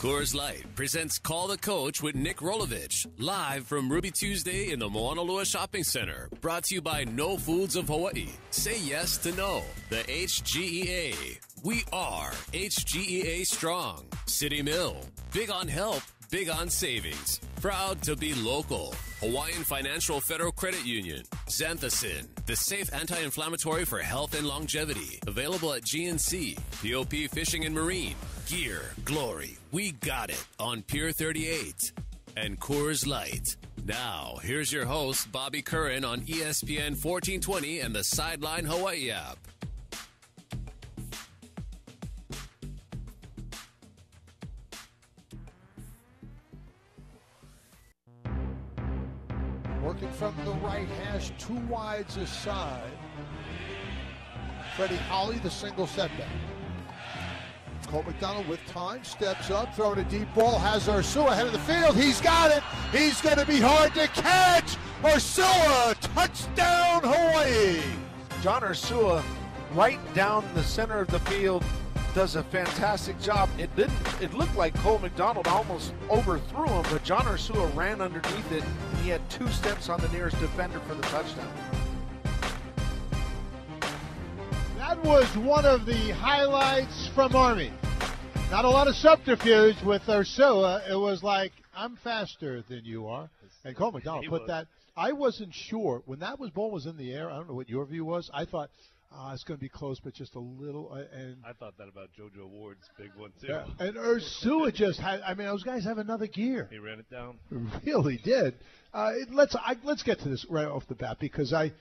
Coors Light presents Call the Coach with Nick Rolovich, live from Ruby Tuesday in the Honolulu Shopping Center. Brought to you by No Foods of Hawaii. Say yes to no. The HGEA. We are HGEA Strong. City Mill. Big on help, big on savings. Proud to be local. Hawaiian Financial Federal Credit Union. Xanthocin, the safe anti-inflammatory for health and longevity. Available at GNC. POP Fishing and Marine. Gear, glory, we got it on Pier 38. And Coors Light. Now, here's your host, Bobby Curran on ESPN 1420 and the Sideline Hawaii app. Working from the right hash, two wides aside. Freddie Holly, the single setback. Cole McDonald with time, steps up, throwing a deep ball, has Ursua ahead of the field. He's got it. He's going to be hard to catch. Ursua, touchdown Hawaii. John Ursua, right down the center of the field, does a fantastic job. It looked like Cole McDonald almost overthrew him, but John Ursua ran underneath it, and he had 2 steps on the nearest defender for the touchdown. That was one of the highlights from Army. Not a lot of subterfuge with Ursua. It was like, I'm faster than you are. And Cole McDonald put that. I wasn't sure. When that ball was in the air, I don't know what your view was. I thought, it's going to be close, but just a little. And I thought that about JoJo Ward's big one, too. Yeah. And Ursua just had, those guys have another gear. He ran it down. Really did. Let's get to this right off the bat, because I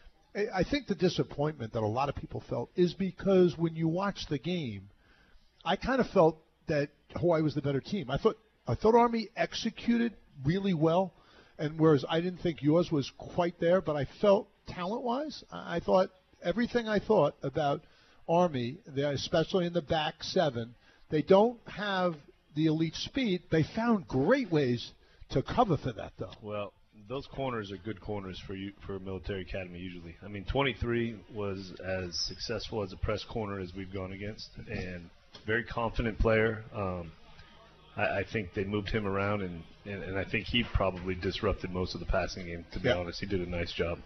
think the disappointment that a lot of people felt is because when you watch the game, I kind of felt that Hawaii was the better team. I thought Army executed really well, and whereas I didn't think yours was quite there, but I felt talent-wise, I thought everything I thought about Army, especially in the back seven, they don't have the elite speed. They found great ways to cover for that, though. Well, those corners are good corners for a military academy usually. 23 was as successful as a press corner as we've gone against, and very confident player. I think they moved him around, and I think he probably disrupted most of the passing game, to be honest. He did a nice job.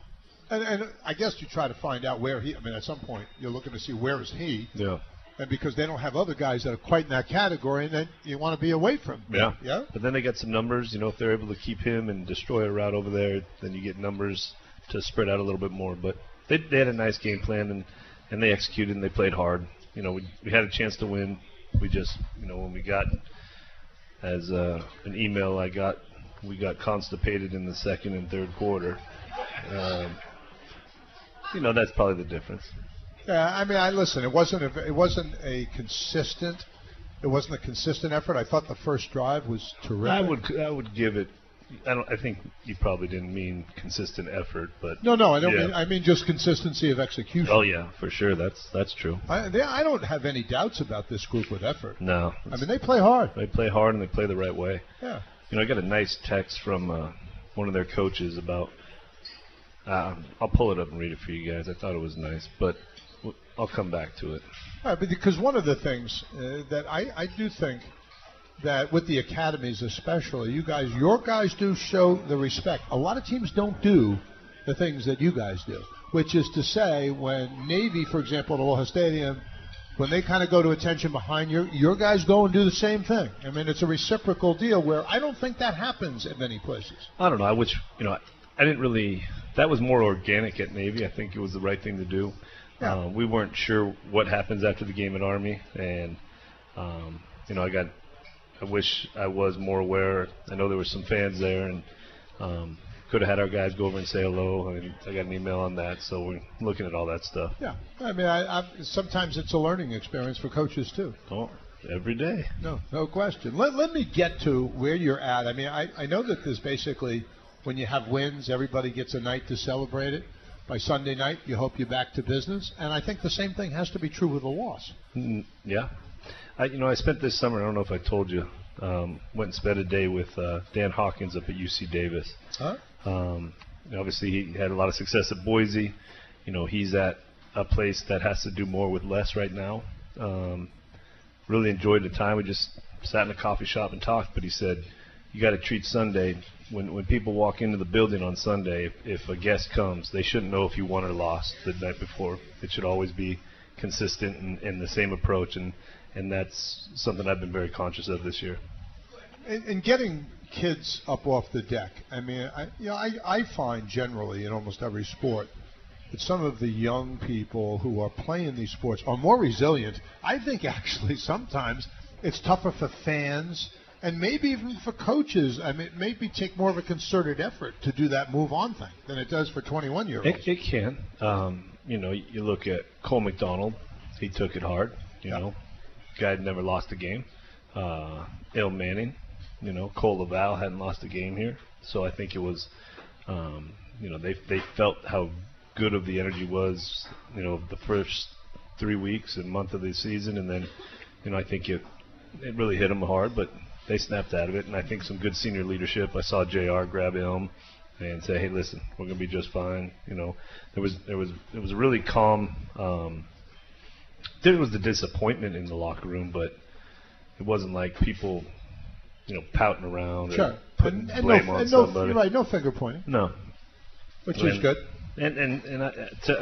And I guess you try to find out where he – at some point you're looking to see where is he. Yeah. And because they don't have other guys that are quite in that category, and then you want to be away from him. Yeah. Yeah. But then they got some numbers. If they're able to keep him and destroy a route over there, then you get numbers to spread out a little bit more. But they had a nice game plan, and they executed, and they played hard. We had a chance to win. We just, when we got, as an email I got, we got constipated in the second and third quarter. That's probably the difference. Yeah, listen. It wasn't a consistent effort. I thought the first drive was terrific. I would give it. I think you probably didn't mean consistent effort, but no, I don't mean. I mean just consistency of execution. Oh yeah, for sure. That's true. I don't have any doubts about this group with effort. No. They play hard. They play hard and they play the right way. Yeah. I got a nice text from one of their coaches about. I'll pull it up and read it for you guys. I thought it was nice, but I'll come back to it. All right, because one of the things that I do think that with the academies especially, your guys do show the respect. A lot of teams don't do the things that you guys do, which is to say when Navy, for example, at Aloha Stadium, when they kind of go to attention behind your guys go and do the same thing. It's a reciprocal deal where I don't think that happens at many places. I don't know. I didn't really – that was more organic at Navy. I think it was the right thing to do. Yeah. We weren't sure what happens after the game at Army, and, I wish I was more aware. I know there were some fans there, and could have had our guys go over and say hello. I got an email on that, so we're looking at all that stuff. Yeah. Sometimes it's a learning experience for coaches, too. Oh, every day. No question. Let me get to where you're at. I know that there's basically – when you have wins, everybody gets a night to celebrate it. By Sunday night, you hope you're back to business. And I think the same thing has to be true with a loss. Yeah. I spent this summer, I don't know if I told you, went and spent a day with Dan Hawkins up at UC Davis. Huh? Obviously, he had a lot of success at Boise. He's at a place that has to do more with less right now. Really enjoyed the time. We just sat in a coffee shop and talked, but he said, you got to treat Sunday, when people walk into the building on Sunday, if a guest comes, they shouldn't know if you won or lost the night before. It should always be consistent and the same approach, and that's something I've been very conscious of this year. And getting kids up off the deck, I mean, I find generally in almost every sport that some of the young people who are playing these sports are more resilient. I think actually sometimes it's tougher for fans and maybe even for coaches. I mean, maybe take more of a concerted effort to do that move-on thing than it does for 21-year-olds. It can. You look at Cole McDonald. He took it hard. You know, guy had never lost a game. Il Manning. Cole Laval hadn't lost a game here. So I think it was, they felt how good of the energy was, the first 3 weeks and month of the season. And then, I think it really hit them hard, but they snapped out of it. And I think some good senior leadership. I saw JR grab him and say, hey, listen, we're going to be just fine. It was a really calm. There was the disappointment in the locker room, but it wasn't like people, pouting around or putting blame on somebody. You're right, no finger pointing. No. Which is good. And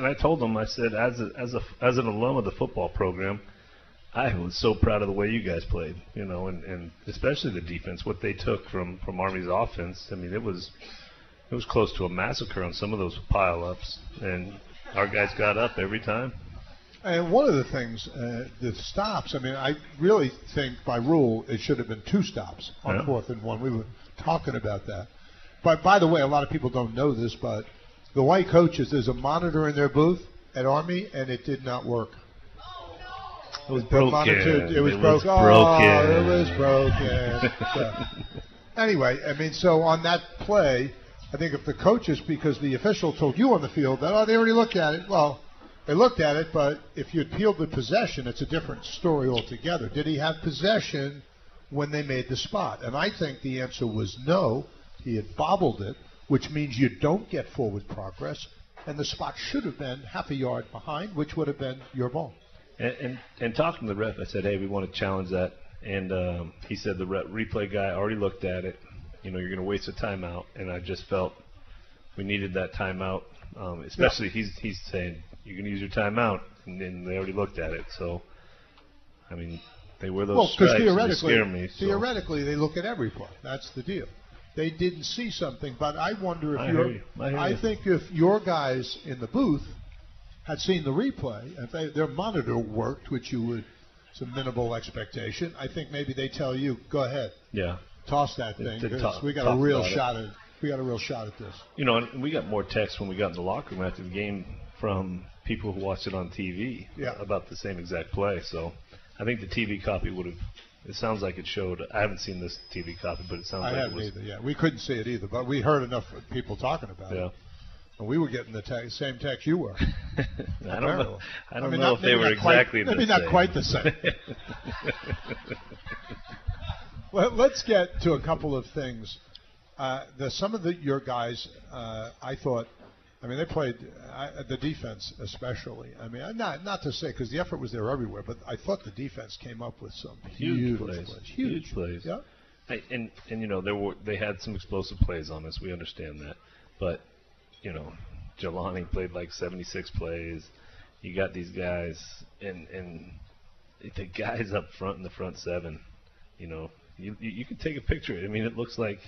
I told them, I said, as an alum of the football program, I was so proud of the way you guys played, and especially the defense, what they took from Army's offense. I mean, it was close to a massacre on some of those pile-ups, and our guys got up every time. And one of the things, the stops, I mean, I really think by rule it should have been 2 stops on 4th and 1. We were talking about that. But by the way, a lot of people don't know this, but the white coaches, there's a monitor in their booth at Army, and it did not work. It was broken. It was broken. Oh, it was broken. Anyway, I mean, so on that play, I think if the coaches, because the official told you on the field that, they already looked at it. Well, they looked at it, but if you appealed the possession, it's a different story altogether. Did he have possession when they made the spot? And I think the answer was no. He had bobbled it, which means you don't get forward progress, and the spot should have been half a yard behind, which would have been your ball. And talking to the ref, I said, hey, we want to challenge that. And he said the replay guy already looked at it. You're going to waste a timeout. And I just felt we needed that timeout. Especially he's saying, you're going to use your timeout. And then they already looked at it. So, I mean, they were those strikes that scare me. So. Theoretically, they look at every play. That's the deal. They didn't see something. But I wonder if I think if your guys in the booth had seen the replay, if their monitor worked, which you would, it's a minimal expectation, I think maybe they tell you, go ahead. Yeah. Toss that thing, because we got a real shot at it. We got a real shot at this. And we got more texts when we got in the locker room after the game from people who watched it on TV about the same exact play. So I think the TV copy would have, it sounds like it showed, I haven't seen this TV copy, but it sounds like it was. I haven't either, We couldn't see it either, but we heard enough people talking about it. And we were getting the same text you were. I don't know if they were exactly the same. Maybe not quite the same. Well, let's get to a couple of things. Some of your guys, I thought, they played the defense especially. Not to say, because the effort was there everywhere, but I thought the defense came up with some huge plays. Huge plays. Yeah. And they had some explosive plays on us. We understand that, but. Jelani played like 76 plays. You got these guys, and the guys up front in the front 7, you can take a picture. It looks like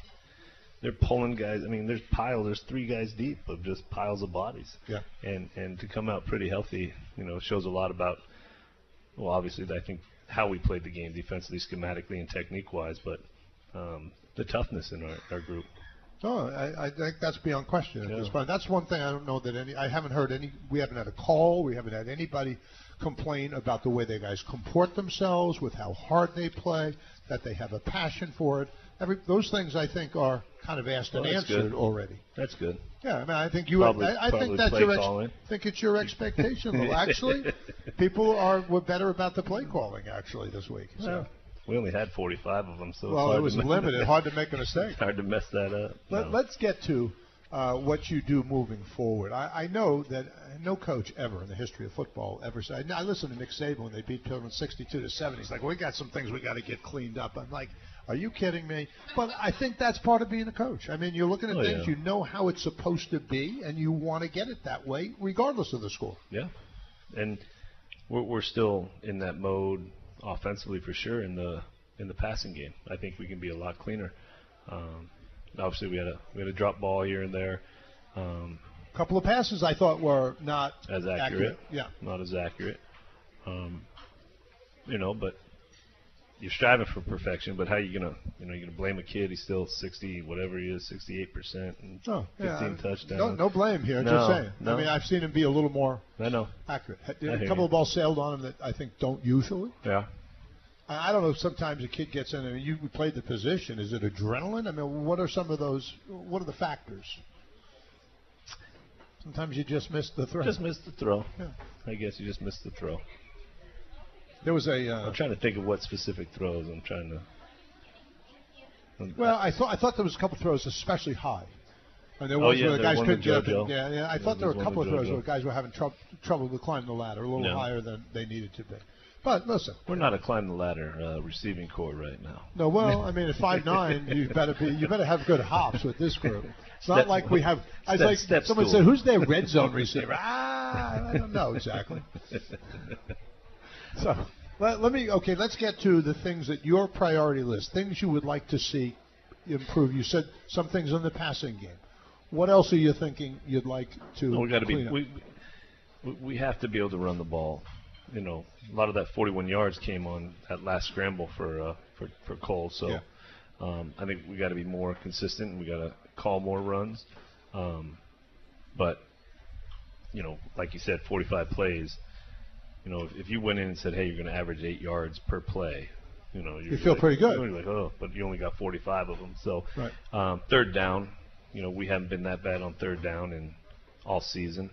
they're pulling guys. There's 3 guys deep of just piles of bodies. Yeah. And to come out pretty healthy, shows a lot about, well, obviously, I think how we played the game defensively, schematically, and technique-wise, but the toughness in our group. No, I think that's beyond question at this point. That's one thing I don't know that I haven't heard we haven't had a call, we haven't had anybody complain about the way the guys comport themselves, with how hard they play, that they have a passion for it. Those things I think are kind of asked and answered already. That's good. Yeah, I think I think it's your expectation. Well, actually, people were better about the play calling actually this week. So. Yeah. We only had 45 of them, so it was limited. Hard to make a mistake. Hard to mess that up. Let's get to what you do moving forward. I know that no coach ever in the history of football ever said. I listened to Nick Saban when they beat Pilgrim 62-7. He's like, we got some things we got to get cleaned up. I'm like, are you kidding me? But I think that's part of being a coach. I mean, you're looking at things, you know how it's supposed to be, and you want to get it that way regardless of the score. Yeah, and we're still in that mode offensively for sure in the passing game. I think we can be a lot cleaner. Obviously, we had a drop ball here and there. A couple of passes I thought were not as accurate. Yeah, not as accurate. But you're striving for perfection. But how you gonna blame a kid? He's still 60, whatever he is, 68% and 15 touchdowns. No blame here. Just saying. No. I mean, I've seen him be a little more accurate. A couple of balls sailed on him that I think don't usually. Yeah. I don't know. Sometimes a kid gets in. I mean, you played the position. Is it adrenaline? I mean, what are some of those? What are the factors? Sometimes you just missed the throw. Just missed the throw. Yeah. I guess you just missed the throw. There was a. I'm trying to think of what specific throws. I'm trying to. Well, I thought there was a couple throws, especially high. And there was where the guys couldn't get up. Yeah. I thought there were a couple of throws where guys were having trouble to climb the ladder, a little higher than they needed to be. But listen, we're not a climb the ladder receiving corps right now. No, well, I mean, at 5'9", you better have good hops with this group. It's not like we have. Someone said, "Who's their red zone receiver?" I don't know exactly. So let's get to the things that your priority list, things you would like to see improve. You said some things in the passing game. What else are you thinking you'd like to? We have to be able to run the ball. A lot of that 41 yards came on that last scramble for Cole. So I think we got to be more consistent and we got to call more runs. But like you said, 45 plays. If you went in and said, "Hey, you're going to average 8 yards per play," you feel pretty good. You're like, "Oh," but you only got 45 of them. So third down, we haven't been that bad on third down in all season.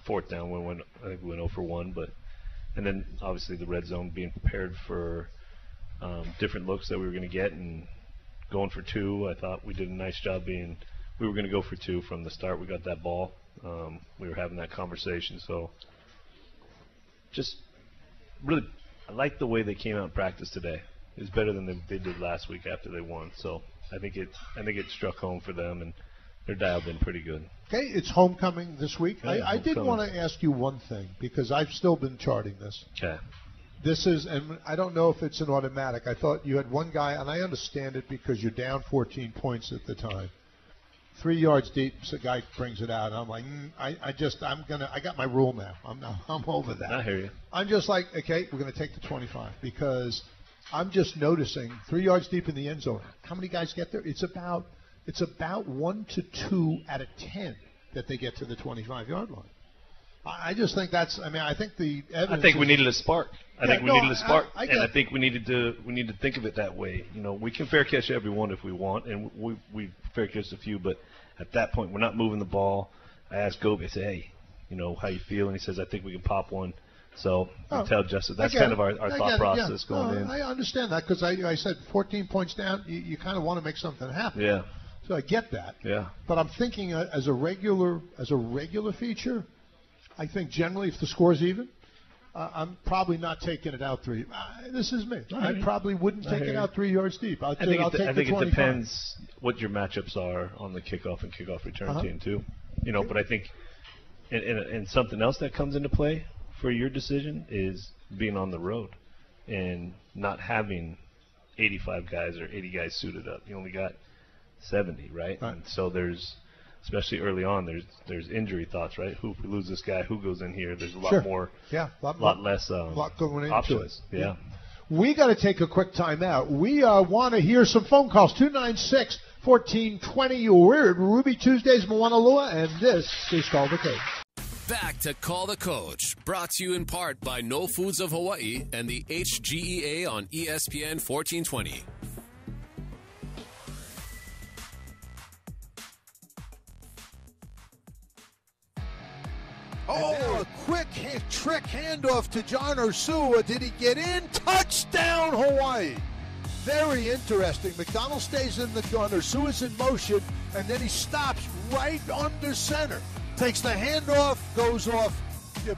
Fourth down, I think we went 0 for 1, and then obviously the red zone, being prepared for different looks that we were going to get and going for 2. I thought we did a nice job we were going to go for 2 from the start. We got that ball. We were having that conversation. So just really, I like the way they came out in practice today. It was better than they did last week after they won. So I think it struck home for them, and they're dialed in pretty good. Okay, it's homecoming this week. Yeah, I did want to ask you one thing, because I've still been charting this. Okay. This is, and I don't know if it's an automatic. I thought you had one guy, and I understand it because you're down 14 points at the time. 3 yards deep, so a guy brings it out, and I'm like, I got my rule now. I'm over that. I hear you. I'm just like, okay, we're going to take the 25, because I'm just noticing 3 yards deep in the end zone. How many guys get there? It's about 1 to 2 out of 10 that they get to the 25-yard line. I just think that's. I mean, I think the evidence. I think we needed a spark. I think we needed a spark, and I think we need to think of it that way. We can fair catch everyone if we want, and we fair catch a few, but at that point, we're not moving the ball. I asked Gobi, I said, "Hey, how you feel?" And he says, "I think we can pop one." So I tell Justin that's kind of our thought process going in. I understand that, because I said 14 points down, you kind of want to make something happen. Yeah. So I get that. Yeah. But I'm thinking as a regular feature, I think generally if the score's even, I'm probably not taking it out 3. This is me. I probably wouldn't take it out 3 yards deep. I think it depends what your matchups are on the kickoff and kickoff return team too. But I think and something else that comes into play for your decision is being on the road and not having 85 guys or 80 guys suited up. You only got 70, right? And so there's, especially early on, there's injury thoughts, right? If we lose this guy, who goes in here? There's a lot more, lot less going options. Into it. Yeah. We got to take a quick time out. We want to hear some phone calls. 296-1420. We're at Ruby Tuesdays, Honolulu, and this is Call the Coach. Back to Call the Coach, brought to you in part by No Foods of Hawaii and the HGEA on ESPN 1420. Oh, a quick trick handoff to John Ursua. Did he get in? Touchdown, Hawaii. Very interesting. McDonald stays in the gun, or Sua's in motion, and then he stops right under center. Takes the handoff, goes off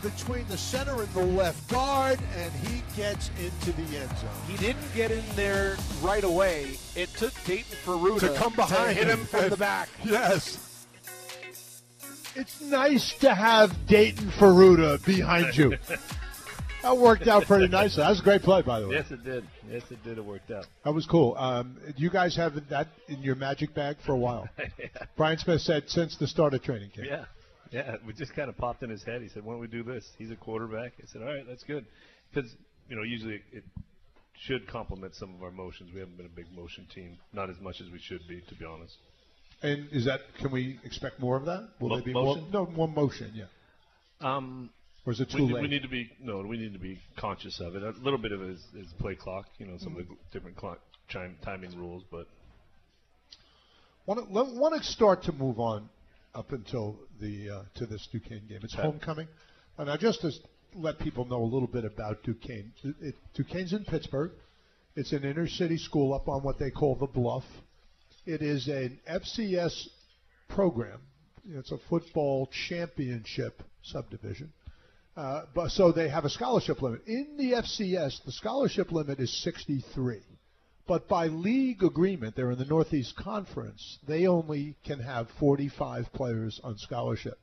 between the center and the left guard, and he gets into the end zone. He didn't get in there right away. It took Dayton Ferruta to come behind to hit him from the back. Yes. It's nice to have Dayton Ferruta behind you. That worked out pretty nicely. That was a great play, by the way. Yes, it did. Yes, it did. It worked out. That was cool. You guys have that in your magic bag for a while. Yeah. Brian Smith said since the start of training camp. Yeah. Yeah, we just kind of popped in his head. He said, why don't we do this? He's a quarterback. I said, all right, that's good. Because, usually it should complement some of our motions. We haven't been a big motion team, not as much as we should be, to be honest. And can we expect more of that? Will there be motion? more motion, yeah. Or is it too late? We need to be conscious of it. A little bit of it is play clock, some of the different timing rules, but. Want to start to move on up until to this Duquesne game. It's homecoming. And now just to let people know a little bit about Duquesne. Duquesne's in Pittsburgh. It's an inner city school up on what they call the Bluff. It is an FCS program. It's a football championship subdivision. So they have a scholarship limit. In the FCS, the scholarship limit is 63. But by league agreement, they're in the Northeast Conference, they only can have 45 players on scholarship.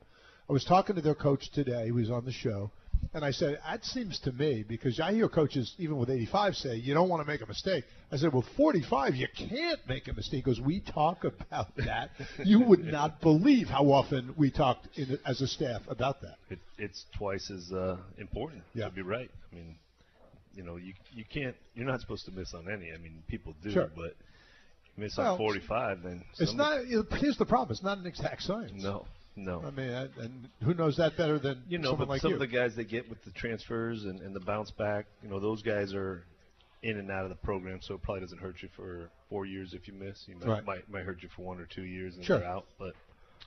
I was talking to their coach today, who was on the show, and I said, that seems to me, because I hear coaches, even with 85, say, you don't want to make a mistake. I said, well, 45, you can't make a mistake, because we talk about that. You would not believe how often we talked as a staff about that. It's twice as important to be right. I mean, you can't. You're not supposed to miss on any. I mean, people do, but you miss on 45, then it's not. Here's the problem: it's not an exact science. No. I mean, and who knows that better than someone like you? Some of the guys they get with the transfers and the bounce back, those guys are in and out of the program, so it probably doesn't hurt you for 4 years if you miss. Might hurt you for 1 or 2 years and they're out,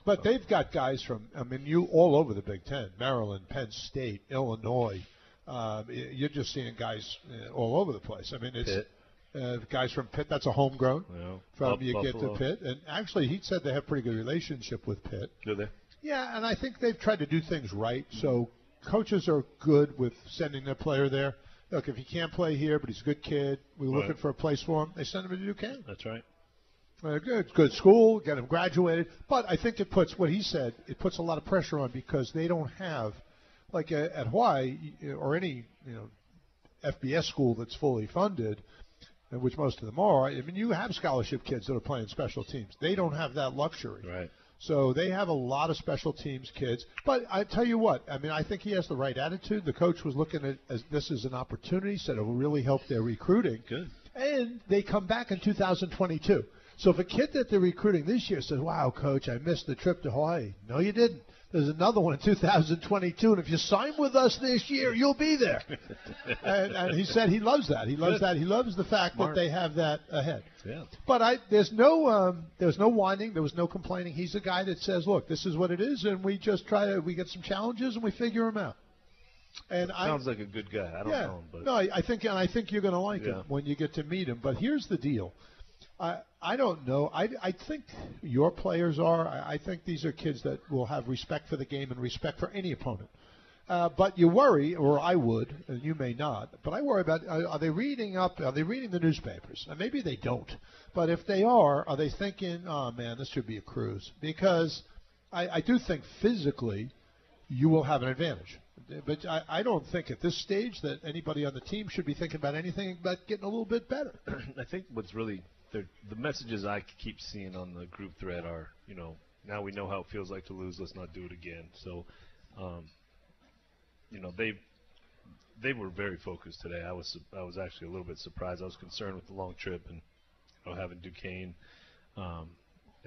But they've got guys from. I mean, you all over the Big Ten: Maryland, Penn State, Illinois. You're just seeing guys all over the place. I mean, it's guys from Pitt. That's a homegrown. You get to Pitt, and actually, he said they have a pretty good relationship with Pitt. Do they? Yeah, and I think they've tried to do things right. So coaches are good with sending their player there. Look, if he can't play here, but he's a good kid, we're looking for a place for him. They send him to Duquesne. That's right. Good school, get him graduated. But I think it puts what he said. It puts a lot of pressure on because they don't have. Like at Hawaii or any FBS school that's fully funded, which most of them are. I mean, you have scholarship kids that are playing special teams. They don't have that luxury. Right. So they have a lot of special teams kids. But I tell you what, I mean, I think he has the right attitude. The coach was looking at this as an opportunity, said it will really help their recruiting. Good. And they come back in 2022. So if a kid that they're recruiting this year says, wow, coach, I missed the trip to Hawaii. No, you didn't. There's another one in 2022, and if you sign with us this year, you'll be there. and he said he loves that. He loves that. He loves the fact that they have that ahead. Yeah. But there's no whining. There was no complaining. He's a guy that says, look, this is what it is, and we just we get some challenges, and we figure them out. And sounds like a good guy. I don't know him. But. No, I think you're going to like him when you get to meet him. But here's the deal. I don't know. I think your players are. I think these are kids that will have respect for the game and respect for any opponent. But you worry, or I would, and you may not, but I worry about are they reading the newspapers? Maybe they don't. But if they are they thinking, oh, man, this should be a cruise? Because I do think physically you will have an advantage. But I don't think at this stage that anybody on the team should be thinking about anything but getting a little bit better. I think what's really the messages I keep seeing on the group thread are, now we know how it feels like to lose. Let's not do it again. So, they were very focused today. I was actually a little bit surprised. I was concerned with the long trip and having Duquesne, an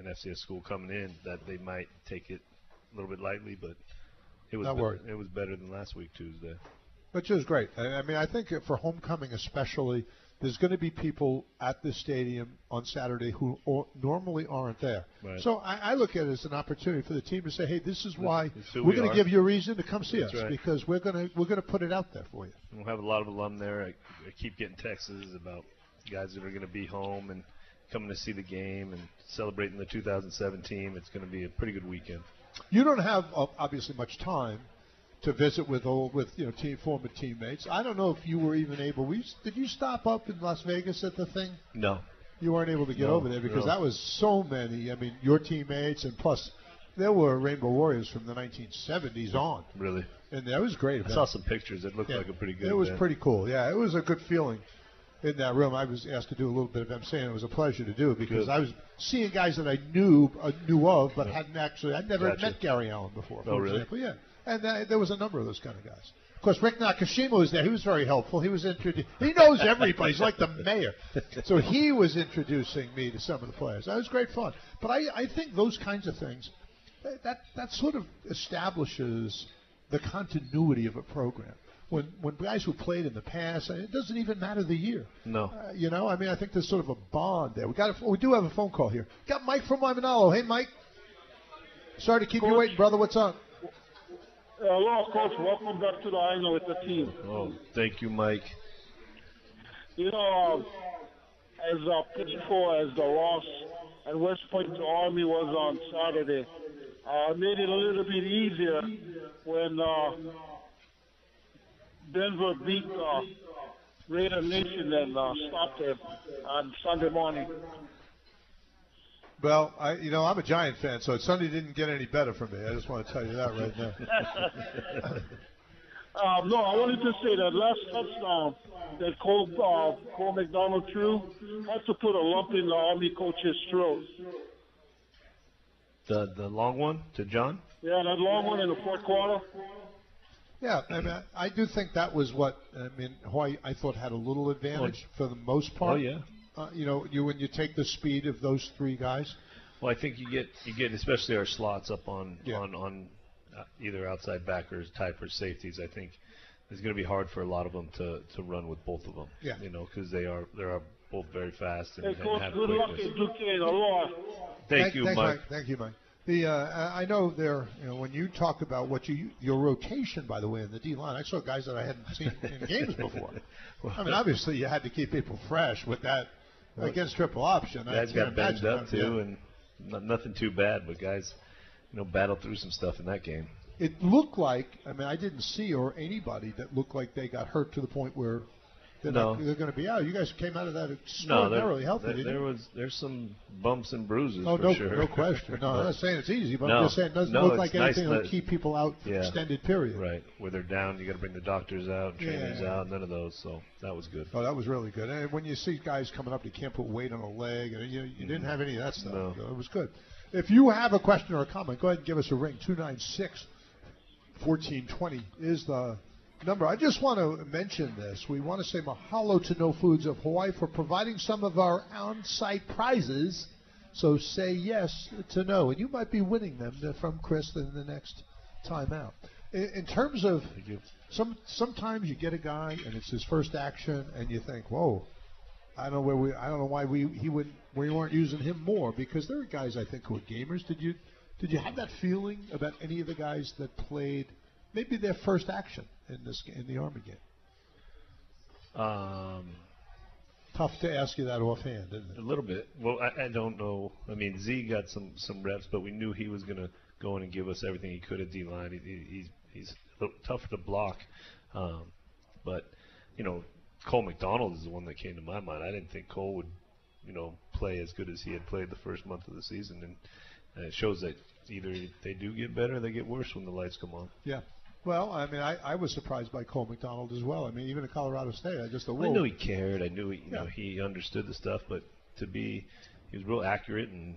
FCS school coming in, that they might take it a little bit lightly, but it was better than last week Tuesday. Which is great. I mean, I think for homecoming especially, there's going to be people at the stadium on Saturday who normally aren't there. Right. So I look at it as an opportunity for the team to say, hey, this is why we're going to give you a reason to come see us because we're going to put it out there for you. We'll have a lot of alum there. I keep getting texts about guys that are going to be home and coming to see the game and celebrating the 2017. It's going to be a pretty good weekend. You don't have obviously much time to visit with former teammates. I don't know if you were even able. Did you stop up in Las Vegas at the thing? No. You weren't able to get over there because that was so many. I mean, your teammates, and plus there were Rainbow Warriors from the 1970s on. Really? And that was great. I saw some pictures. It looked like a pretty good It was event. pretty cool. Yeah, it was a good feeling in that room. I was asked to do a little bit of emceeing. It was a pleasure to do because I was seeing guys that I knew of, but I'd never met Gary Allen before, for example. Yeah. And there was a number of those kind of guys. Of course, Rick Nakashima was there. He was very helpful. He was he knows everybody. He's like the mayor. So he was introducing me to some of the players. That was great fun. But I think those kinds of things, that sort of establishes the continuity of a program. When guys who played in the past, it doesn't even matter the year. No. I mean, I think there's sort of a bond there. We do have a phone call here. Got Mike from Manalo. Hey, Mike. Sorry to keep you waiting, brother. What's up? Hello, Coach. Welcome back to the Island with the team. Oh, thank you, Mike. As pitiful as the loss at West Point to Army was on Saturday, made it a little bit easier when Denver beat Raider Nation and stopped it on Sunday morning. Well, I'm a Giant fan, so Sunday didn't get any better for me. I just want to tell you that right now. No, I wanted to say that last touchdown that Cole McDonald threw had to put a lump in the Army coach's throat. The long one to John? Yeah, that long one in the fourth quarter. Yeah, I mean, I do think that was what Hawaii I thought had a little advantage for the most part. Oh yeah. When you take the speed of those three guys. Well, I think you get especially our slots up on either outside backers, type or safeties. I think it's going to be hard for a lot of them to run with both of them. Yeah. Because they are both very fast and Coach, have good luck quickness. in Duquesne a lot. Thanks, Mike. Thank you, Mike. I know when you talk about your rotation, by the way, in the D line, I saw guys that I hadn't seen in games before. I mean, obviously you had to keep people fresh with that against triple option. Guys got banged up too, and nothing too bad, but guys, battled through some stuff in that game. It looked like, I didn't see anybody that looked like they got hurt to the point where they're going to be out. You guys came out of that extraordinarily healthy. There's some bumps and bruises for sure. No question. No, I'm not saying it's easy, but I'm just saying it doesn't look like anything that will keep people out for extended period. Right. Where they're down, you got to bring the doctors out, trainers out, none of those. So that was good. Oh, that was really good. And when you see guys coming up, you can't put weight on a leg, and you didn't have any of that stuff. No. So it was good. If you have a question or a comment, go ahead and give us a ring. 296-1420 is the number. I just want to mention this. We want to say mahalo to No Foods of Hawaii for providing some of our on-site prizes. So say yes to no, and you might be winning them from Chris in the next time out. In terms of sometimes you get a guy and it's his first action, and you think, whoa, I don't know why we weren't using him more, because there are guys I think who are gamers. Did you have that feeling about any of the guys that played maybe their first action in the Army game? Tough to ask you that offhand, isn't it? A little bit. Well, I don't know. I mean, Z got some reps, but we knew he was going to go in and give us everything he could at D-line. He's a little tougher to block. But, Cole McDonald is the one that came to my mind. I didn't think Cole would, play as good as he had played the first month of the season. And it shows that either they do get better or they get worse when the lights come on. Yeah. Well, I was surprised by Cole McDonald as well. Even at Colorado State, I knew he cared. I knew he understood the stuff, but he was real accurate, and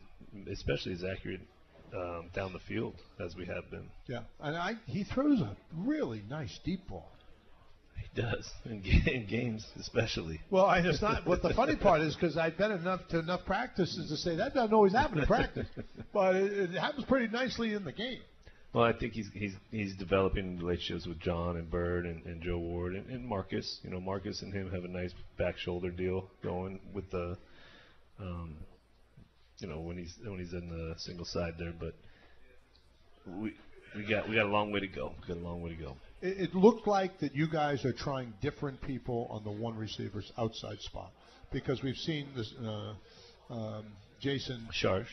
especially as accurate down the field as we have been. Yeah, and he throws a really nice deep ball. He does in games, especially. Well, it's not. What the funny part is, because I've been enough practices to say that doesn't always happen in practice, but it happens pretty nicely in the game. Well, I think he's developing relationships with John and Bird and Joe Ward and Marcus. Marcus and him have a nice back shoulder deal going with the, when he's in the single side there. But we got a long way to go. It looked like that you guys are trying different people on the one receiver's outside spot, because we've seen this Jason Sharsh,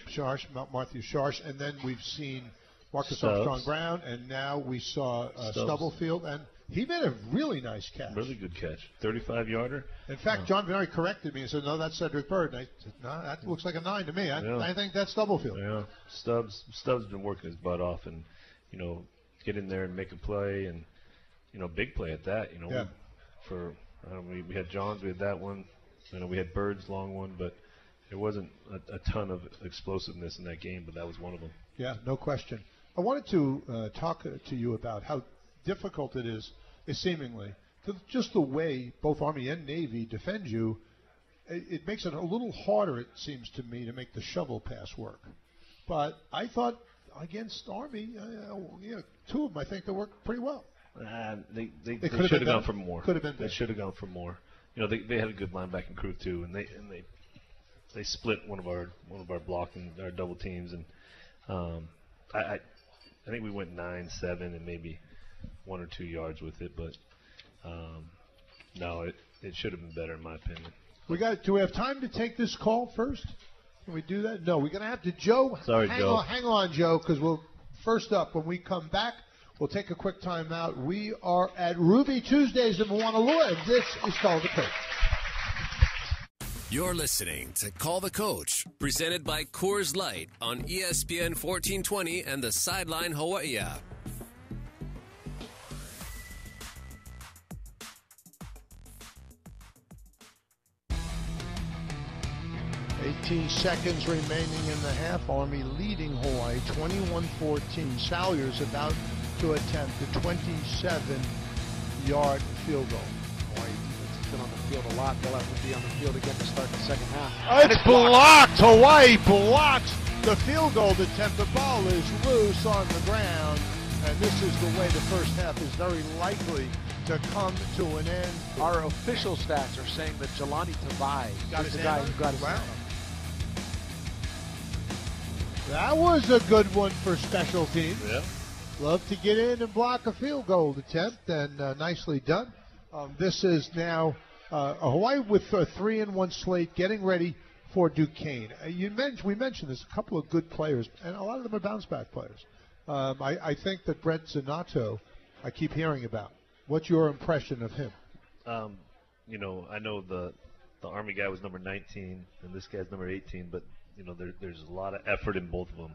Matthew Sharsh, and then we've seen Marcus Stubbs. Armstrong-Brown, and now we saw Stubblefield, and he made a really nice catch. Really good catch. 35-yarder. In fact, John Venari corrected me and said, no, that's Cedric Bird. And I said, no, that looks like a 9 to me. I think that's Stubblefield. Yeah, Stubbs been working his butt off and, get in there and make a play and, big play at that. We had Johns, we had that one. We had Bird's long one, but there wasn't a ton of explosiveness in that game, but that was one of them. Yeah, no question. I wanted to talk to you about how difficult it is seemingly, just the way both Army and Navy defend you. It makes it a little harder, it seems to me, to make the shovel pass work. But I thought against Army, two of them I think they worked pretty well. They should have gone for more. Could have been. They should have gone for more. They had a good linebacking crew too, and they split one of our blocking, our double teams, and I think we went 9-7 and maybe 1 or 2 yards with it, but no, it should have been better in my opinion. Do we have time to take this call first? Can we do that? No, we're going to have to. Joe, Sorry, Joe. Hang on, Joe, because first up, when we come back, we'll take a quick time out. We are at Ruby Tuesdays in Honolulu, and this is Call the Coach. You're listening to Call the Coach, presented by Coors Light on ESPN 1420 and the Sideline Hawaii app. 18 seconds remaining in the half. Army leading Hawaii 21-14. Salyer's about to attempt a 27-yard field goal. Hawaii defense has been on the field a lot. They'll have to be on the field again to start the second half. It's blocked. Hawaii blocks the field goal attempt. The ball is loose on the ground, and this is the way the first half is very likely to come to an end. Our official stats are saying that Jelani Tavai is the guy who got his hand on. That was a good one for special teams. Yeah. Love to get in and block a field goal attempt, and nicely done. This is now Hawaii with a 3-1 slate, getting ready for Duquesne. We mentioned there's a couple of good players, and a lot of them are bounce-back players. I think that Brett Zanato, I keep hearing about. What's your impression of him? I know the Army guy was number 19, and this guy's number 18, but there's a lot of effort in both of them.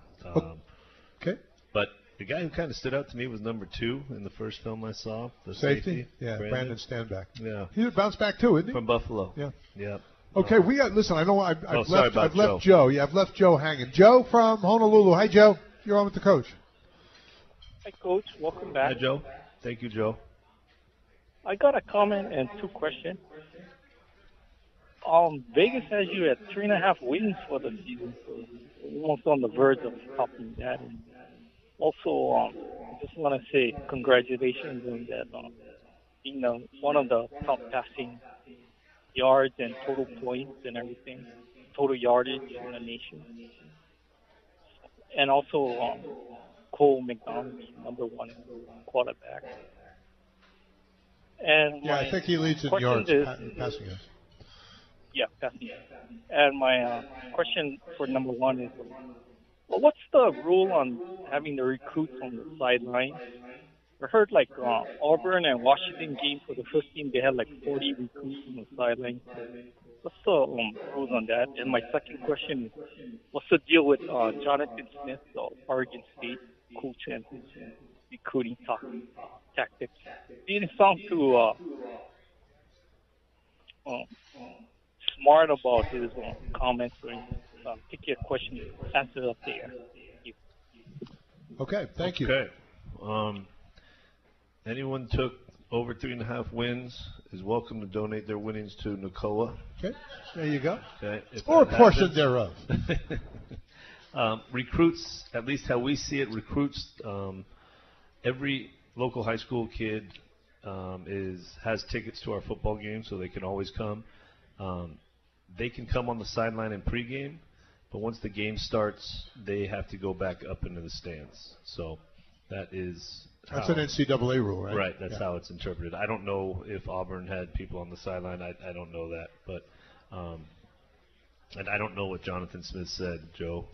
Okay. But the guy who kind of stood out to me was number 2 in the first film I saw. The safety? Yeah, Brandon Stanback. Yeah. He's a bounce back too, isn't he? From Buffalo. Yeah. Yeah. Okay, listen, I know I've left Joe. Joe. Yeah, I've left Joe hanging. Joe from Honolulu. Hi, Joe. You're on with the coach. Hi, Coach. Welcome back. Hi, Joe. Thank you, Joe. I got a comment and 2 questions. Vegas has you at 3.5 wins for the season, so almost on the verge of topping that. And also, I just want to say congratulations on that, being one of the top passing yards and total points and everything, total yardage in the nation. And also, Cole McDonald, number 1 quarterback. And I think he leads in yards, passing yards. Yeah, passing. And my question for number 1 is, what's the rule on having the recruits on the sideline? I heard Auburn and Washington game for the first team, they had 40 recruits on the sideline. What's the rules on that? And my second question is, what's the deal with Jonathan Smith, the Oregon State coach, and his recruiting tactics? Didn't sound too smart about his comments. Take your question, answer up there. Thank you. Okay, thank you. Okay. Anyone took over 3.5 wins is welcome to donate their winnings to NACOA. Okay, there you go. Okay. Or a portion thereof. Recruits, at least how we see it, every local high school kid has tickets to our football game, so they can always come. They can come on the sideline in pregame, but once the game starts, they have to go back up into the stands. So that's an NCAA rule, right? Right. That's how it's interpreted. I don't know if Auburn had people on the sideline. I don't know that, but And I don't know what Jonathan Smith said, Joe.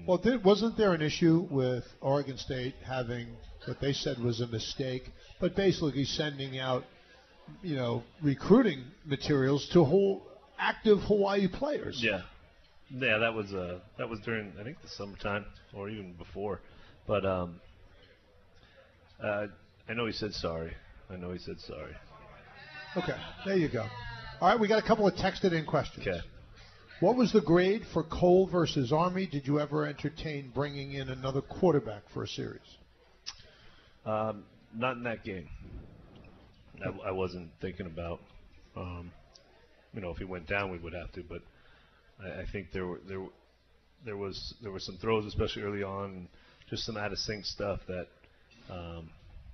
Wasn't there an issue with Oregon State having what they said was a mistake, but basically sending out, recruiting materials to active Hawaii players? Yeah, that was during, I think, the summertime or even before. But I know he said sorry. Okay, there you go. All right, we got a couple of texted in questions. Okay. What was the grade for Cole versus Army? Did you ever entertain bringing in another quarterback for a series? Not in that game. I wasn't thinking about. If he went down, we would have to. But I think there were some throws, especially early on, and just some out of sync stuff that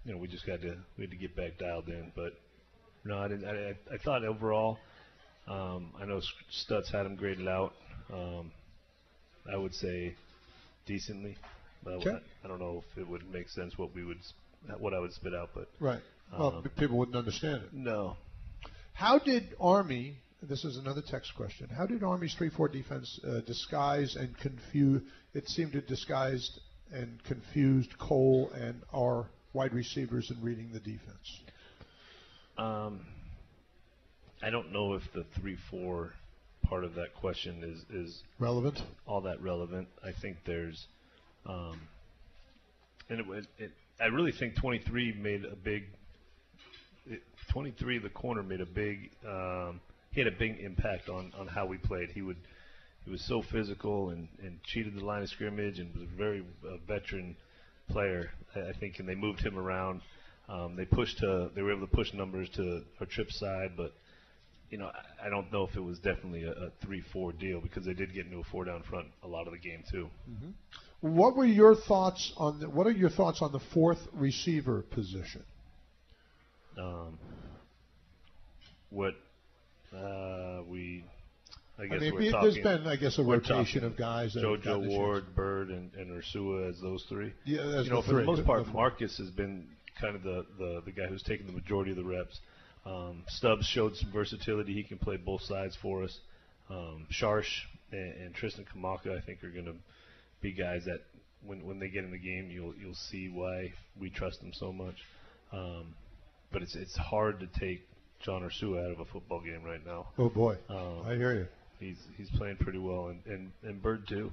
we just had to get back dialed in. But no, I didn't. I thought overall. I know Stutz had him graded out. I would say decently. But okay. I don't know if it would make sense what I would spit out, but right. Well, people wouldn't understand it. No. How did Army? This is another text question. How did Army's 3-4 defense disguise and confuse? It seemed to disguised and confused Cole and our wide receivers in reading the defense. I don't know if the 3-4 part of that question is relevant. All that relevant. I think there's, I really think 23 made a big. 23, the corner made a big. He had a big impact on how we played. He was so physical and cheated the line of scrimmage and was a very veteran player. I think, and they moved him around. They were able to push numbers to our trip side, but. I don't know if it was definitely a 3-4 deal because they did get into a 4-down front a lot of the game too. Mm-hmm. What are your thoughts on the fourth receiver position? There's been a rotation of guys. JoJo Ward, Bird, and Ursua as those three. Yeah, for the most part, Marcus has been kind of the guy who's taken the majority of the reps. Stubbs showed some versatility. He can play both sides for us. Sharsh and Tristan Kamaka, I think, are going to be guys that when they get in the game, you'll see why we trust them so much. But it's hard to take John Ursua out of a football game right now. Oh boy, I hear you. He's playing pretty well, and Bird too.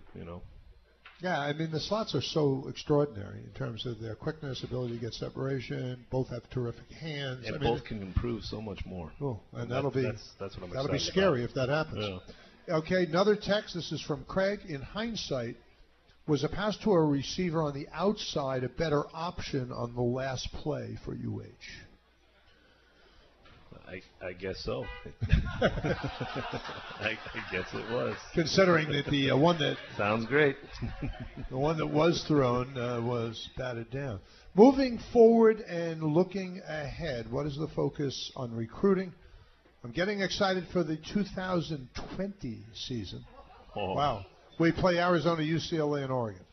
Yeah, the slots are so extraordinary in terms of their quickness, ability to get separation. Both have terrific hands. And both can improve so much more. Oh, and that's what I'm excited about. That'll be scary if that happens. Yeah. Okay, another text. This is from Craig. In hindsight, was a pass to a receiver on the outside a better option on the last play for UH? I guess so. I guess it was. Considering that the one that sounds great, the one that was thrown was batted down. Moving forward and looking ahead, what is the focus on recruiting? I'm getting excited for the 2020 season. Oh. Wow, we play Arizona, UCLA, and Oregon.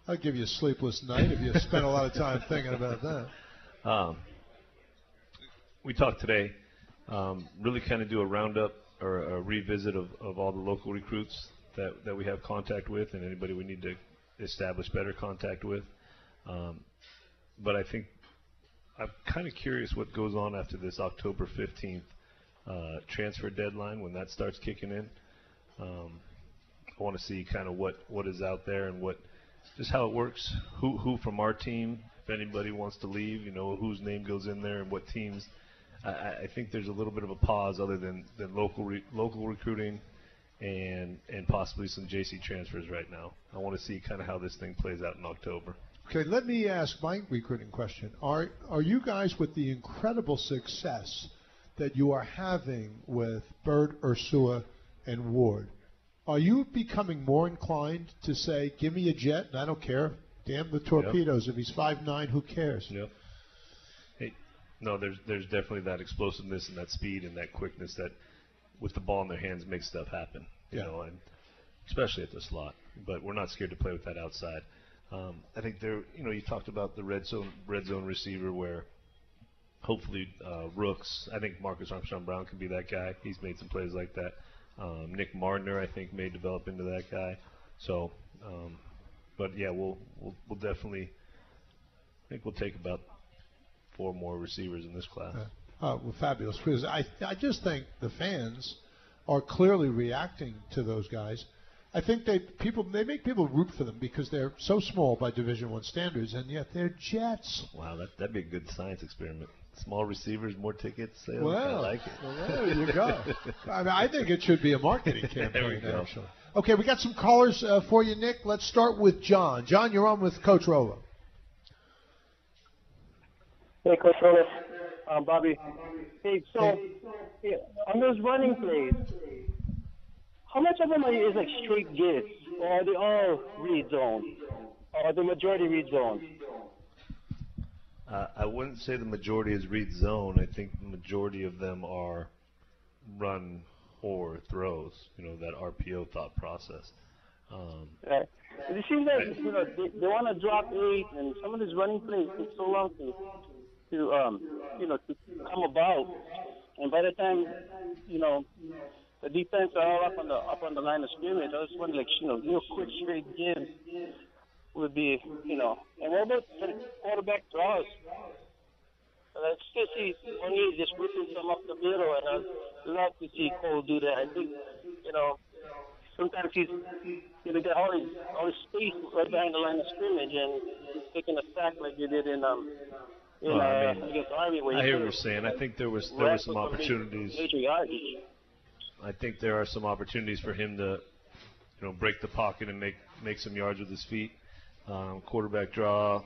I'll give you a sleepless night if you spend a lot of time thinking about that. We talked today, really kind of do a roundup or a revisit of all the local recruits that we have contact with and anybody we need to establish better contact with. But I think I'm kind of curious what goes on after this October 15th transfer deadline when that starts kicking in. I want to see kind of what is out there and just how it works, who from our team, if anybody wants to leave, whose name goes in there and what teams. I think there's a little bit of a pause other than local recruiting and possibly some JC transfers right now. I want to see kind of how this thing plays out in October. Okay, let me ask my recruiting question. Are you guys, with the incredible success that you are having with Bird, Ursua, and Ward, are you becoming more inclined to say, give me a jet and I don't care? Damn the torpedoes. Yep. If he's 5'9", who cares? Yep. No, there's definitely that explosiveness and that speed and that quickness that, with the ball in their hands, makes stuff happen. You know, and especially at the slot. But we're not scared to play with that outside. I think you talked about the red zone receiver where hopefully Rooks. I think Marcus Armstrong Brown could be that guy. He's made some plays like that. Nick Martiner, I think, may develop into that guy. So, but yeah, we'll definitely. I think we'll take about 4 more receivers in this class. Well, fabulous. Because I just think the fans are clearly reacting to those guys. I think they make people root for them because they're so small by Division I standards, and yet they're Jets. Wow, that'd be a good science experiment. Small receivers, more tickets sales. Well, I like it. Well, there you go. I think it should be a marketing campaign. There we go. Actually. Okay, we got some callers for you, Nick. Let's start with John. John, you're on with Coach Rolo. Hey, Coach Rolo. Bobby. Hey, so yeah, on those running plays, how much of them is like straight gives, or are they all read zone, or the majority read zone? I wouldn't say the majority is read zone. I think the majority of them are run or throws. That RPO thought process. Right. It seems like they want to drop 8, and some of these running plays take so long to come about, and by the time the defense are all up on the line of scrimmage, I was wondering, real quick straight gives would be, and what about the quarterback draws? I still see O'Neal just whipping some up the middle, and I'd love to see Cole do that. I think, sometimes he's got all his space right behind the line of scrimmage, and he's taking a sack like you did in against Army. I hear what you're saying. I think there were some opportunities. I think there are some opportunities for him to, break the pocket and make some yards with his feet. Quarterback draw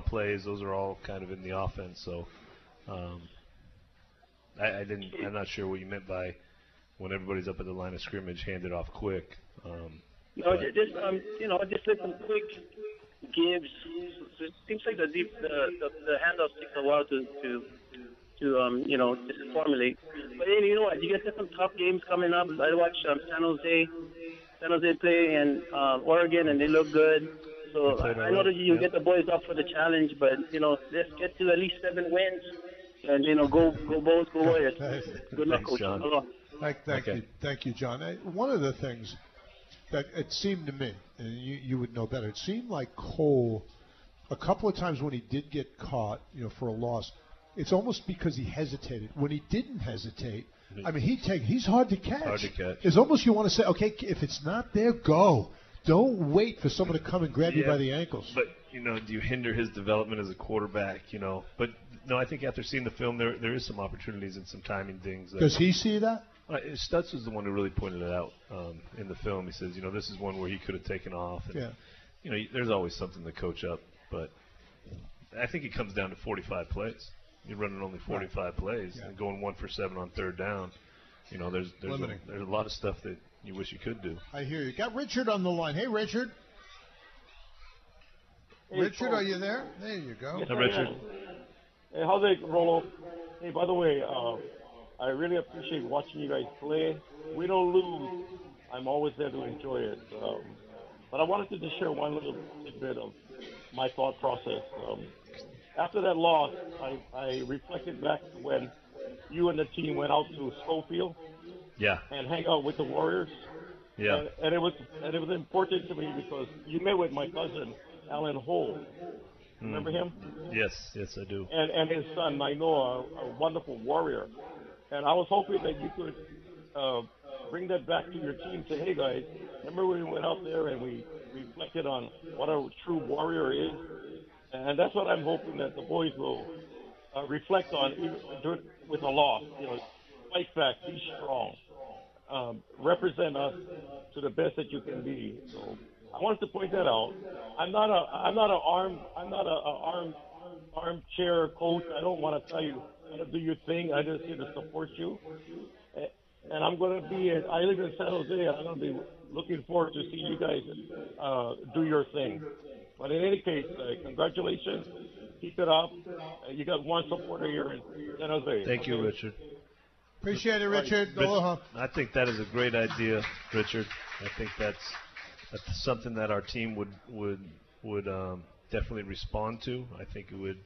plays, those are all kind of in the offense. So I'm not sure what you meant by when everybody's up at the line of scrimmage, hand it off quick. Just let them quick gives. It seems like the handoff takes a while to just formulate. But then you know what? You get some tough games coming up. I watched San Jose play and Oregon, and they look good. So I know that you get the boys up for the challenge, but let's get to at least 7 wins, and go Bulls, go Warriors. Good luck, Coach. John. Thank you, John. One of the things that it seemed to me, and you would know better, it seemed like Cole, a couple of times when he did get caught, for a loss, it's almost because he hesitated. When he didn't hesitate, I mean, he's hard to catch. It's almost you want to say, okay, if it's not there, go. Don't wait for someone to come and grab you by the ankles. But, do you hinder his development as a quarterback, But, no, I think after seeing the film, there is some opportunities and some timing things. Does he see that? Stutz was the one who really pointed it out in the film. He says, this is one where he could have taken off. And, there's always something to coach up. But I think it comes down to 45 plays. You're running only 45 plays and going 1 for 7 on third down. There's a lot of stuff that you wish you could do. I hear you. Got Richard on the line. Hey, Richard. Hey, Richard, are you there? There you go. Hey, Richard. Hey, how's it, Rolo? Hey, by the way, I really appreciate watching you guys play. We don't lose. I'm always there to enjoy it. But I wanted to just share one little tidbit of my thought process. After that loss, I reflected back to when you and the team went out to Schofield and hang out with the Warriors. Yeah. And it was important to me because you met with my cousin, Alan Hole. Remember him? Yes, I do. And his son, I know, a wonderful warrior. And I was hoping that you could bring that back to your team. Say, hey, guys, remember when we went out there and we reflected on what a true warrior is? And that's what I'm hoping that the boys will reflect on even with a loss. Fight back, be strong, represent us to the best that you can be. So I wanted to point that out. I'm not an armchair coach. I don't want to tell you how to do your thing. I just here to support you. And I'm going to be. I live in San Jose, and I'm going to be looking forward to seeing you guys do your thing. But in any case, congratulations. Keep it up. You got one supporter here in San Jose. Thank you, Richard. Appreciate it, Richard. Aloha. I think that is a great idea, Richard. I think that's something that our team would definitely respond to. I think it would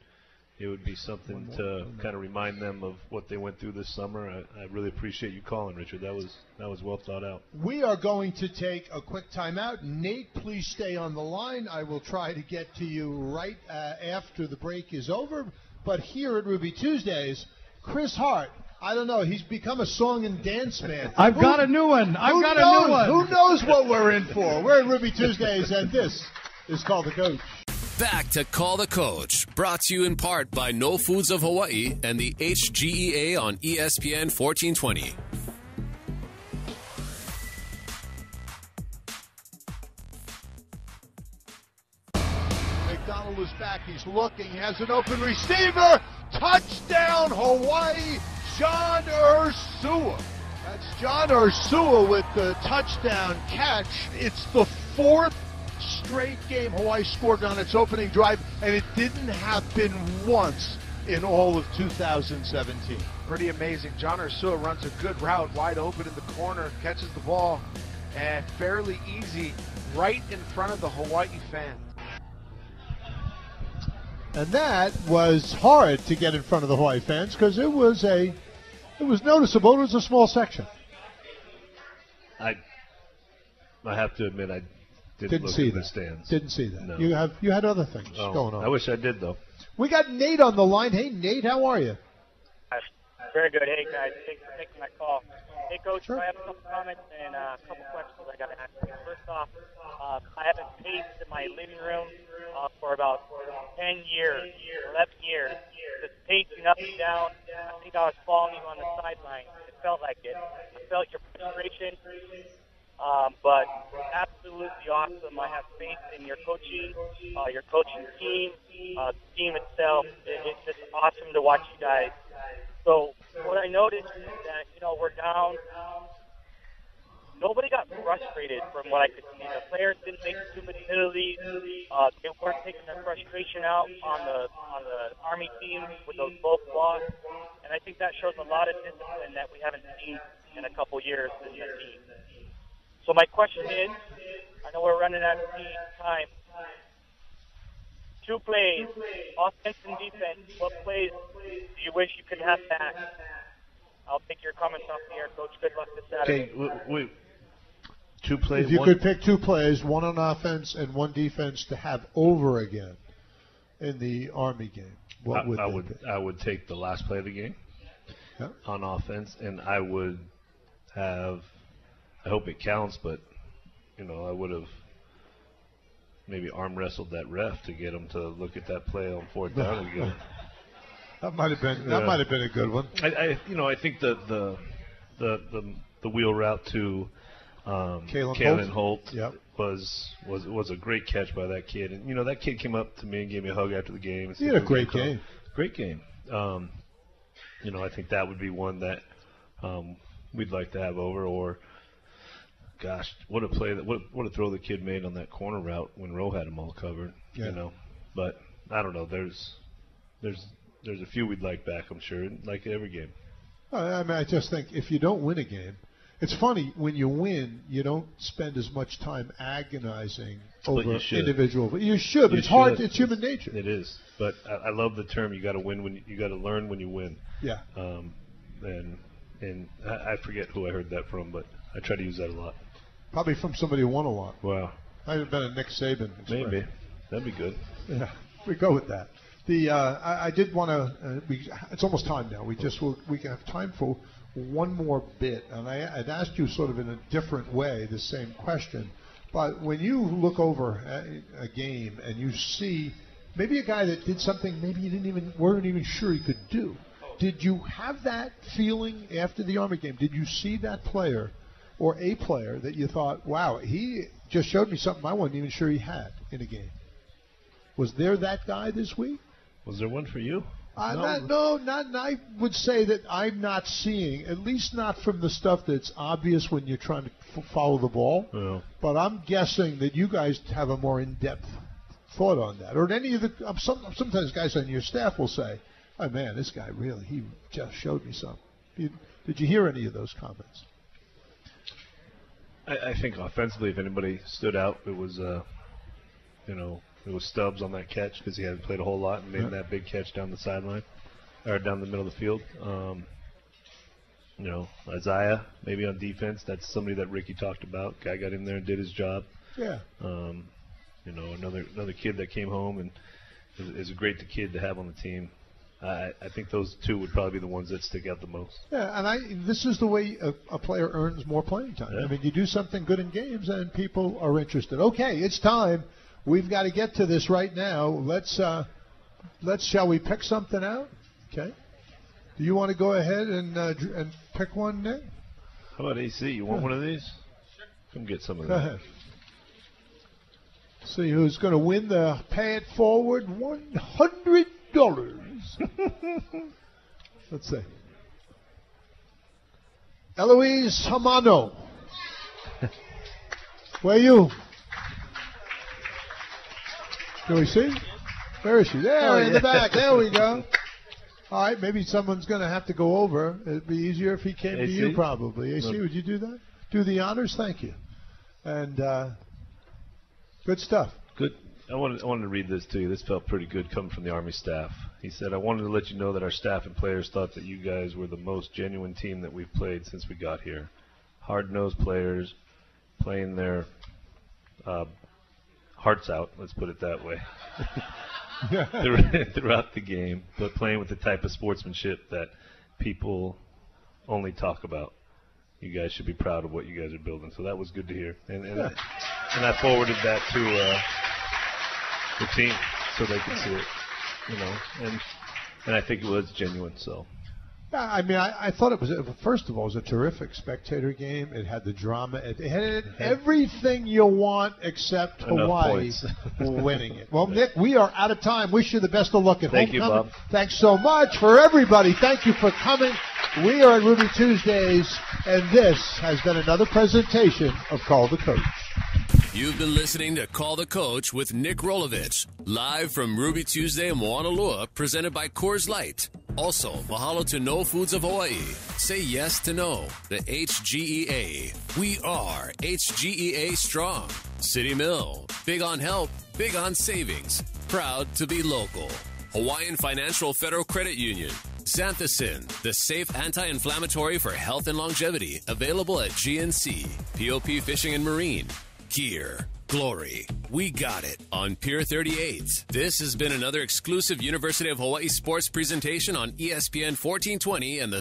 it would be something to kind of remind them of what they went through this summer. I really appreciate you calling, Richard. That was well thought out. We are going to take a quick timeout. Nate, please stay on the line. I will try to get to you right after the break is over. But here at Ruby Tuesdays, Chris Hart, I don't know, he's become a song and dance man. I've got a new one. Who knows what we're in for? We're at Ruby Tuesdays, and this is called The Coach. Back to Call the Coach, brought to you in part by No Foods of Hawaii and the HGEA on ESPN 1420. McDonald is back. He's looking. He has an open receiver. Touchdown, Hawaii. John Ursua. That's John Ursua with the touchdown catch. It's the fourth straight game Hawaii scored on its opening drive, and it didn't happen once in all of 2017. Pretty amazing. John Ursua runs a good route, wide open in the corner, catches the ball, and fairly easy right in front of the Hawaii fans. And that was hard to get in front of the Hawaii fans because it was noticeable. It was a small section. I have to admit, I didn't look see at that. the stands. Didn't see that. No. You had other things going on. I wish I did, though. We got Nate on the line. Hey, Nate, how are you? Very good. Hey, guys. Thanks for taking my call. Hey, Coach, Sure. I have a couple comments and a couple questions I got to ask you. First off, I haven't paced in my living room for about 10 years, 11 years. Just pacing up and down. I think I was following you on the sideline. It felt like it. I felt your frustration. But absolutely awesome. I have faith in your coaching team, the team itself. It's just awesome to watch you guys. So what I noticed is that, we're down. Nobody got frustrated from what I could see. The players didn't make stupid penalties. They weren't taking their frustration out on the Army team with those both blocks. And I think that shows a lot of discipline that we haven't seen in a couple years in the team. So my question is, I know we're running out of time. 2 plays, offense and defense. What plays do you wish you could have back? I'll take your comments off the air, Coach. Good luck this Saturday. Okay, wait. 2 plays. If you could pick 2 plays, one on offense and one defense to have over again in the Army game, what would they be? I would take the last play of the game on offense, and I would have. I hope it counts, but I would have maybe arm wrestled that ref to get him to look at that play on 4th down again. That might have been a good one. I think the wheel route to Kalen Holt was a great catch by that kid, and that kid came up to me and gave me a hug after the game. He had a great game. Great game. I think that would be one that we'd like to have over. Or, gosh, what a play! What a throw the kid made on that corner route when Roe had him all covered. Yeah. But I don't know. There's a few we'd like back, I'm sure, like every game. I just think if you don't win a game, it's funny, when you win, you don't spend as much time agonizing over individual. But you should, but it's hard. It's human nature. It is. But I love the term, you got to win you got to learn when you win. Yeah. And I forget who I heard that from, but I try to use that a lot. Probably from somebody who won a lot. Wow. Might have been a Nick Saban. Maybe. That'd be good. Yeah, we go with that. I did want to. It's almost time now. We can have time for one more bit, and I'd asked you sort of in a different way the same question. But when you look over a game and you see maybe a guy that did something maybe you weren't even sure he could do, did you have that feeling after the Army game? Did you see that player or a player that you thought, wow, he just showed me something I wasn't even sure he had in a game? Was there that guy this week? Was there one for you? I would say that I'm not seeing, at least not from the stuff that's obvious when you're trying to follow the ball. Yeah. But I'm guessing that you guys have a more in-depth thought on that. Or any of the sometimes guys on your staff will say, "Oh man, this guy he just showed me something." Did you hear any of those comments? I think offensively, if anybody stood out, it was It was Stubbs on that catch because he hadn't played a whole lot and made that big catch down the sideline or down the middle of the field. Isaiah maybe on defense. That's somebody that Ricky talked about. Guy got in there and did his job. Yeah. Another kid that came home and is a great kid to have on the team. I think those two would probably be the ones that stick out the most. Yeah, and this is the way a player earns more playing time. Yeah. I mean, you do something good in games, and people are interested. Okay, it's time. We've got to get to this right now. Let's shall we pick something out? Okay. Do you want to go ahead and pick one, Nick? How about AC? You want one of these? Sure. Come get some of Go that. ahead. See who's going to win the Pay It Forward $100. Let's see. Eloise Hamano. Where are you? Can we see? Where is she? There, in the back. There we go. All right, maybe someone's going to have to go over. It'd be easier if he came to you, probably. AC, would you do that? Do the honors? Thank you. And good stuff. Good. I wanted to read this to you. This felt pretty good coming from the Army staff. He said, I wanted to let you know that our staff and players thought that you guys were the most genuine team that we've played since we got here. Hard-nosed players playing their hearts out, let's put it that way, throughout the game, but playing with the type of sportsmanship that people only talk about. You guys should be proud of what you guys are building. So that was good to hear. And I forwarded that to the team so they could see it, and I think it was genuine. So. Yeah, I mean, I thought it was, first of all, it was a terrific spectator game. It had the drama. It had everything you want except Hawaii winning it. Well, Nick, we are out of time. Wish you the best of luck at Thank you, homecoming. Bob. Thanks so much for everybody. Thank you for coming. We are at Ruby Tuesdays, and this has been another presentation of Call the Coach. You've been listening to Call the Coach with Nick Rolovich, live from Ruby Tuesday in Honolulu, presented by Coors Light. Also, mahalo to No Foods of Hawaii. Say yes to no. The HGEA. We are HGEA Strong. City Mill. Big on help, big on savings. Proud to be local. Hawaiian Financial Federal Credit Union. Xanthicin, the safe anti-inflammatory for health and longevity. Available at GNC. POP Fishing and Marine. Gear. Glory. We got it on Pier 38. This has been another exclusive University of Hawaii sports presentation on ESPN 1420 and the